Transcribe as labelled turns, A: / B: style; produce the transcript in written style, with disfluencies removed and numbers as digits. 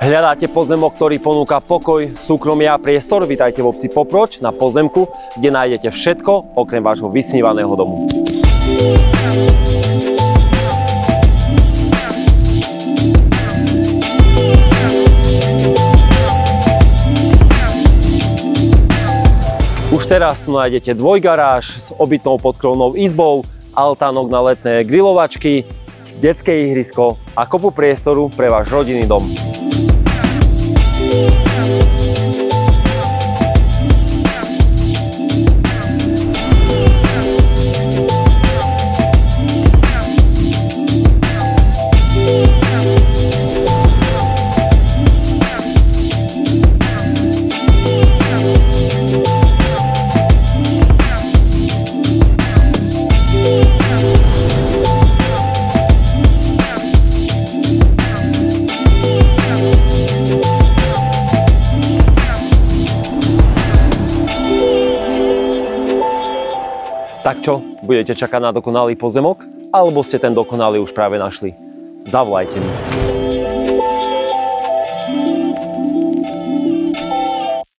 A: Hľadáte pozemok, ktorý ponúka pokoj, súkromie a priestor? Vítajte v obci Poproč na pozemku, kde nájdete všetko okrem vášho vysnívaného domu. Už teraz tu nájdete dvojgaráž s obytnou podkrovnou izbou, altánok na letné grilovačky, detské ihrisko a kopu priestoru pre váš rodinný dom. Tak čo, budete čakať na dokonalý pozemok? Alebo ste ten dokonalý už práve našli? Zavolajte mi.